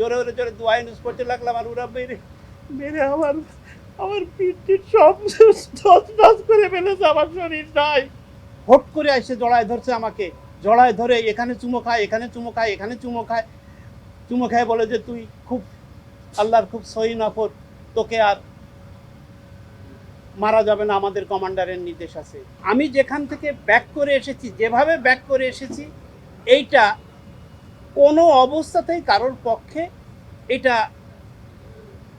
জোরে জোরে দোয়া ইউনুস পড়তে লাগলাম, আর ওরা মেরে মেরে আমার আমার পিঠ সব তছনছ করে ফেলেছে, আমার শরীর নাই। হট করে এসে জড়ায় ধরছে আমাকে, জড়ায় ধরে এখানে চুমো খায়, এখানে চুমো খায়, এখানে চুমো খায়, চুমো খায় বলে যে তুই খুব আল্লাহর খুব সহি নফর, তোকে আর মারা যাবে না, আমাদের কমান্ডারের নির্দেশ আছে। আমি যেখান থেকে ব্যাক করে এসেছি, যেভাবে ব্যাক করে এসেছি, এইটা কোনো অবস্থাতেই কারোর পক্ষে এটা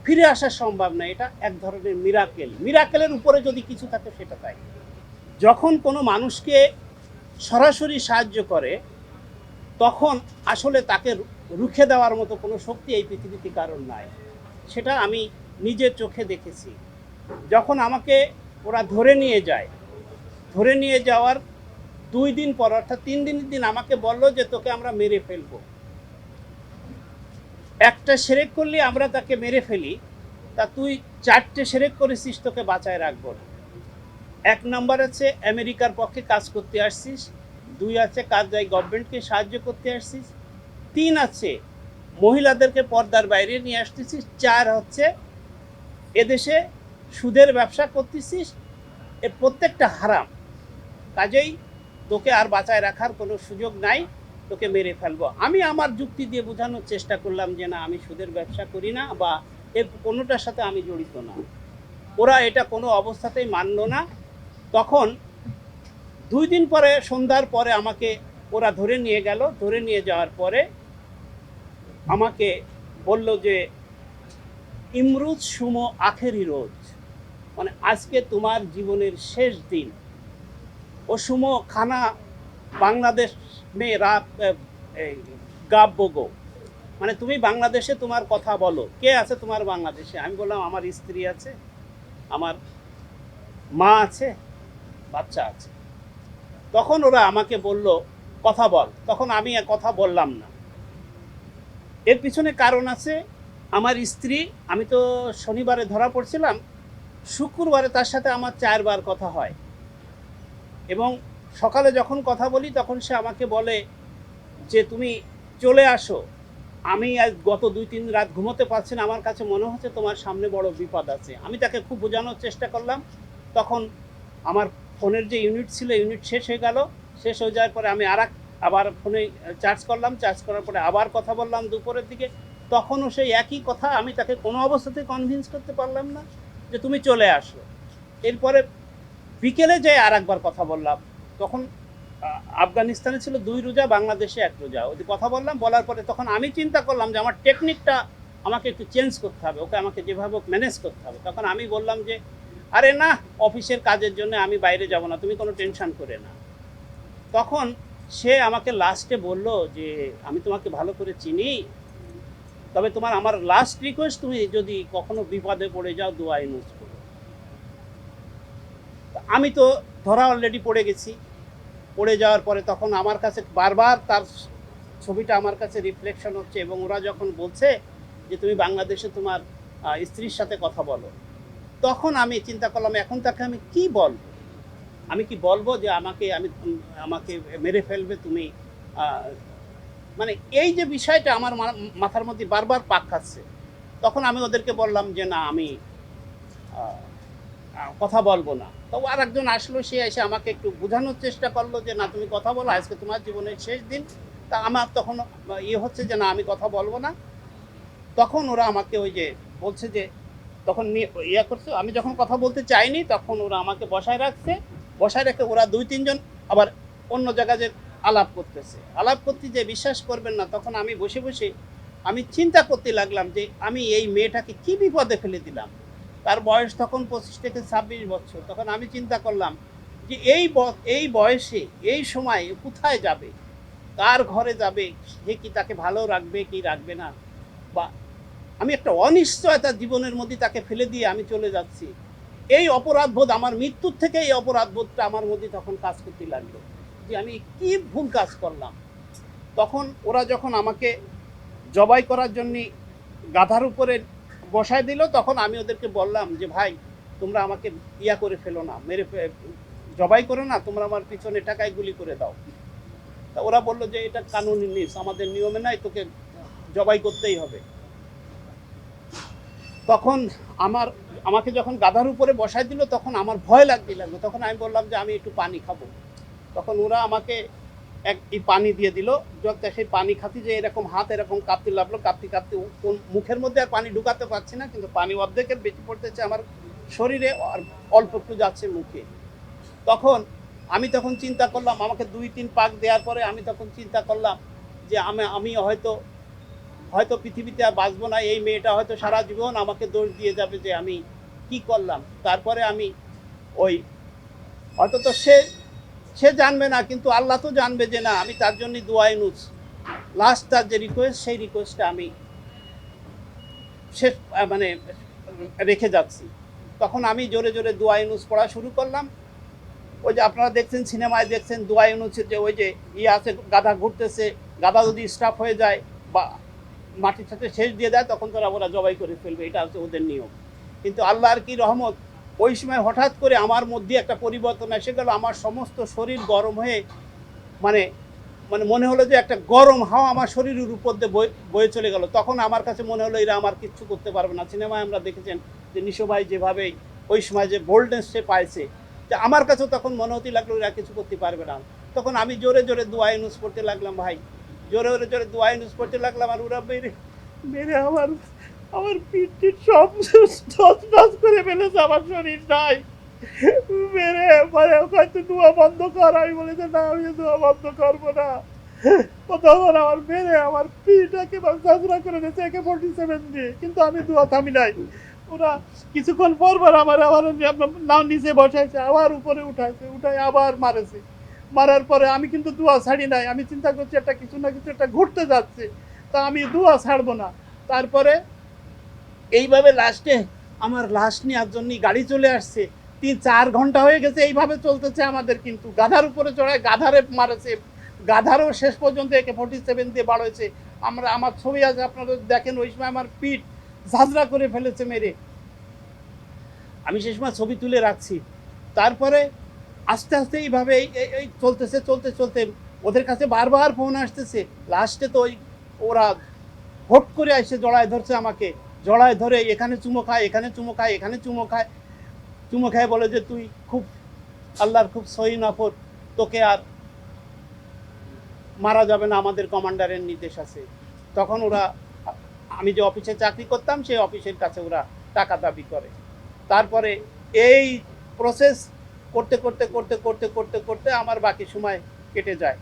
ফিরে আসা সম্ভব না। এটা এক ধরনের মিরাকেল, মিরাকেলের উপরে যদি কিছু থাকে সেটা তাই। যখন কোনো মানুষকে সরাসরি সাহায্য করে তখন আসলে তাকে রুখে দেওয়ার মতো কোনো শক্তি এই পৃথিবীতে কারণ নাই। সেটা আমি নিজের চোখে দেখেছি। যখন আমাকে ওরা ধরে নিয়ে যায়, ধরে নিয়ে যাওয়ার 2 দিন পর অর্থাৎ 3 দিনের দিন আমাকে বলল যে তোকে আমরা মেরে ফেলবো, একটা সেরেক করলে আমরা তাকে মেরে ফেলি, তা তুই 4টে সেরেক করেছিস, তোকে বাঁচায় রাখবো না। 1 নম্বর আছে আমেরিকার পক্ষে কাজ করতে আসছিস, 2 আছে কাজে গভর্নমেন্টকে সাহায্য করতে আসছিস, 3 আছে মহিলাদেরকে পর্দার বাইরে নিয়ে আসতেছিস, 4 হচ্ছে এদেশে সুদের ব্যবসা করতেছিস। এর প্রত্যেকটা হারাম, কাজেই তোকে আর বাঁচায় রাখার কোনো সুযোগ নাই, তোকে মেরে ফেলবো। আমি আমার যুক্তি দিয়ে বোঝানোর চেষ্টা করলাম যে না, আমি সুদের ব্যবসা করি না বা এর কোনোটার সাথে আমি জড়িত না। ওরা এটা কোনো অবস্থাতেই মানল না। তখন 2 দিন পরে সন্ধ্যার পরে আমাকে ওরা ধরে নিয়ে গেল। ধরে নিয়ে যাওয়ার পরে আমাকে বলল যে ইমরুজ সুমো আখেরি রোজ, মানে আজকে তোমার জীবনের শেষ দিন। ও সুমো খানা বাংলাদেশ মে রাত গাব বগো, মানে তুমি বাংলাদেশে তোমার কথা বলো। কে আছে তোমার বাংলাদেশে? আমি বললাম আমার স্ত্রী আছে, আমার মা আছে, বাচ্চা আছে। তখন ওরা আমাকে বলল কথা বল। তখন আমি কথা বললাম না। এর পিছনে কারণ আছে। আমার স্ত্রী, আমি তো শনিবারে ধরা পড়ছিলাম, শুক্রবারে তার সাথে আমার 4 বার কথা হয়, এবং সকালে যখন কথা বলি তখন সে আমাকে বলে যে তুমি চলে আসো, আমি আজ গত 2-3 রাত ঘুমোতে পারছি না, আমার কাছে মনে হচ্ছে তোমার সামনে বড় বিপদ আছে। আমি তাকে খুব বোঝানোর চেষ্টা করলাম। তখন আমার ফোনের যে ইউনিট ছিল, ইউনিট শেষ হয়ে গেল। শেষ হয়ে যাওয়ার পরে আমি আবার ফোনে চার্জ করলাম। চার্জ করার পরে আবার কথা বললাম দুপুরের দিকে। তখনও সেই একই কথা। আমি তাকে কোনো অবস্থাতেই কনভিন্স করতে পারলাম না যে তুমি চলে আসো। এরপরে বিকেলে যেয়ে আর একবার কথা বললাম। তখন আফগানিস্তানে ছিল 2 রোজা, বাংলাদেশে 1 রোজা। ওদের কথা বললাম, বলার পরে তখন আমি চিন্তা করলাম যে আমার টেকনিকটা আমাকে একটু চেঞ্জ করতে হবে, ওকে আমাকে যেভাবে ম্যানেজ করতে হবে। তখন আমি বললাম যে আরে না, অফিসের কাজের জন্য আমি বাইরে যাব না, তুমি কোনো টেনশন করে না। তখন সে আমাকে লাস্টে বলল যে আমি তোমাকে ভালো করে চিনি, তবে তোমার আমার লাস্ট রিকোয়েস্ট, তুমি যদি কখনো বিপদে পড়ে যাও দোয়া ইউনুস করো। আমি তো ধরা অলরেডি পড়ে গেছি। পড়ে যাওয়ার পরে তখন আমার কাছে বারবার তার ছবিটা আমার কাছে রিফ্লেকশন হচ্ছে, এবং ওরা যখন বলছে যে তুমি বাংলাদেশে তোমার স্ত্রীর সাথে কথা বলো, তখন আমি চিন্তা করলাম এখন তাকে আমি কি বলবো। আমি কি বলবো যে আমাকে মেরে ফেলবে তুমি, মানে এই যে বিষয়টা আমার মাথার মধ্যে বারবার পাক খাচ্ছে। তখন আমি ওদেরকে বললাম যে না, আমি কথা বলবো না। তো আর একজন আসলো, সে এসে আমাকে একটু বোঝানোর চেষ্টা করলো যে না তুমি কথা বলো, আজকে তোমার জীবনের শেষ দিন। তা আমার তখন হচ্ছে যে না, আমি কথা বলবো না। তখন ওরা আমাকে ওই যে বলছে যে তখন করছে, আমি যখন কথা বলতে চাইনি তখন ওরা আমাকে বসায় রাখছে। বসায় রেখে ওরা 2-3 জন আবার অন্য জায়গায় যে আলাপ করতেছে। আলাপ করতে যে বিশ্বাস করবেন না, তখন আমি বসে বসে আমি চিন্তা করতে লাগলাম যে আমি এই মেয়েটাকে কি বিপদে ফেলে দিলাম। তার বয়স তখন 25 থেকে 26 বছর। তখন আমি চিন্তা করলাম যে এই বয়সে এই সময় কোথায় যাবে, কার ঘরে যাবে, সে কি তাকে ভালো রাখবে কি রাখবে না, বা আমি একটা অনিশ্চয়তা জীবনের মধ্যে তাকে ফেলে দিয়ে আমি চলে যাচ্ছি। এই অপরাধবোধ, আমার মৃত্যুর থেকে এই অপরাধবোধটা আমার মধ্যে তখন কাজ করতে লাগলো যে আমি কি ভুল কাজ করলাম। তখন ওরা যখন আমাকে জবাই করার জন্য গাধার উপরে বসায় দিল, তখন আমি ওদেরকে বললাম যে ভাই তোমরা আমাকে করে ফেলো না, জবাই করো না, তোমরা আমার পিছনে টাকায় গুলি করে দাও। তা ওরা বললো যে এটা কানুনি নিয়ম, আমাদের নিয়মে নাই, তোকে জবাই করতেই হবে। তখন আমাকে যখন গাধার উপরে বসাই দিল তখন আমার ভয় লাগতে লাগলো। তখন আমি বললাম যে আমি একটু পানি খাবো। তখন ওরা আমাকে এই পানি দিয়ে দিল। যখন সেই পানি খাতি যে এরকম হাত এরকম কাঁপতে লাগলো, কাঁপতে কাঁপতে মুখের মধ্যে আর পানি ঢুকাতে পারছি না, কিন্তু পানি অর্ধেকের বেশি পড়তেছে আমার শরীরে আর অল্প একটু যাচ্ছে মুখে। তখন আমি চিন্তা করলাম, আমাকে 2-3 পাক দেওয়ার পরে আমি তখন চিন্তা করলাম যে আমি হয়তো পৃথিবীতে আর বাঁচবো না, এই মেয়েটা হয়তো সারা জীবন আমাকে দোষ দিয়ে যাবে যে আমি কি করলাম। তারপরে আমি ওই অন্তত সে জানবে না, কিন্তু আল্লাহ তো জানবে যে না আমি তার জন্য দোয়াই নুস লাস্ট তার যে রিকোয়েস্ট, সেই রিকোয়েস্টটা আমি শেষ মানে রেখে যাচ্ছি। তখন আমি জোরে জোরে দোয়া ইউনুস পড়া শুরু করলাম। ওই যে আপনারা দেখছেন সিনেমায় দেখছেন দোয়া ইউনুসের যে ওই যে আছে গাধা ঘুরতেছে, গাধা যদি স্টাফ হয়ে যায় বা মাটির সাথে শেষ দিয়ে দেয় তখন ওরা জবাই করে ফেলবে, এটা হচ্ছে ওদের নিয়ম। কিন্তু আল্লাহর কি রহমত, ওই সময় হঠাৎ করে আমার মধ্যে একটা পরিবর্তন এসে গেল। আমার সমস্ত শরীর গরম হয়ে মানে মনে হলো যে একটা গরম হাওয়া আমার শরীরের উপর দিয়ে বয়ে চলে গেল। তখন আমার কাছে মনে হলো এরা আমার কিচ্ছু করতে পারবে না। সিনেমায় আমরা দেখেছেন যে নিশো ভাই যেভাবে ওই সময় যে বোল্ডনেস সে পাইছে, যে আমার কাছেও তখন মনে হতে লাগলো এরা কিছু করতে পারবে না। তখন আমি জোরে জোরে দোয়া ইউনুস পড়তে লাগলাম ভাই, জোরে জোরে দোয়া ইউনুস পড়তে লাগলাম। আর ওরা মেরে আমার পিঠ সব তছনছ করে ফেলেছে, আমার শরীর নাই মেরে পরে হয়তো দোয়া বন্ধ কর। আমি বলি যে না আমি দোয়া বন্ধ করবো না। তখন আমার মেরে আমার পিঠটাকে ঝাঁঝরা করে দিয়েছে AK-47 দিয়ে, কিন্তু আমি দোয়া থামি নাই। ওরা কিছুক্ষণ পর আমার নাও নিচে বসাইছে, আবার উপরে উঠাই আবার মারেছে। মারার পরে আমি কিন্তু দোয়া ছাড়ি নাই। আমি চিন্তা করছি একটা কিছু না কিছু একটা ঘুরতে যাচ্ছে, তা আমি দোয়া ছাড়বো না। তারপরে এইভাবে লাস্টে আমার লাশ নেওয়ার জন্য গাড়ি চলে আসছে। 3-4 ঘন্টা হয়ে গেছে এইভাবে চলতেছে আমাদের। কিন্তু গাধার উপরে চড়ায় গাধারে মারেছে, গাধারও শেষ পর্যন্ত AK-47 দিয়ে বাড়াইছে। আমার ছবি আছে, আপনারা দেখেন, ওই সময় আমার পিঠ ঝাঁঝরা করে ফেলেছে মেরে। আমি সে সময় ছবি তুলে রাখছি। তারপরে আস্তে আস্তে এইভাবে এই চলতেছে, চলতে ওদের কাছে বারবার ফোন আসতেছে। লাস্টে তো ওরা হট করে এসে জড়ায় ধরছে আমাকে, জড়ায় ধরে এখানে চুমো খায়, এখানে চুমো খায়, এখানে চুমো খায়। চুমো খায় বলে যে তুই খুব আল্লাহর খুব সহি নফর, তোকে আর মারা যাবে না, আমাদের কমান্ডারের নির্দেশ আছে। তখন ওরা আমি যে অফিসে চাকরি করতাম সেই অফিসের কাছে ওরা টাকা দাবি করে। তারপরে এই প্রসেস করতে করতে করতে করতে করতে করতে আমার বাকি সময় কেটে যায়।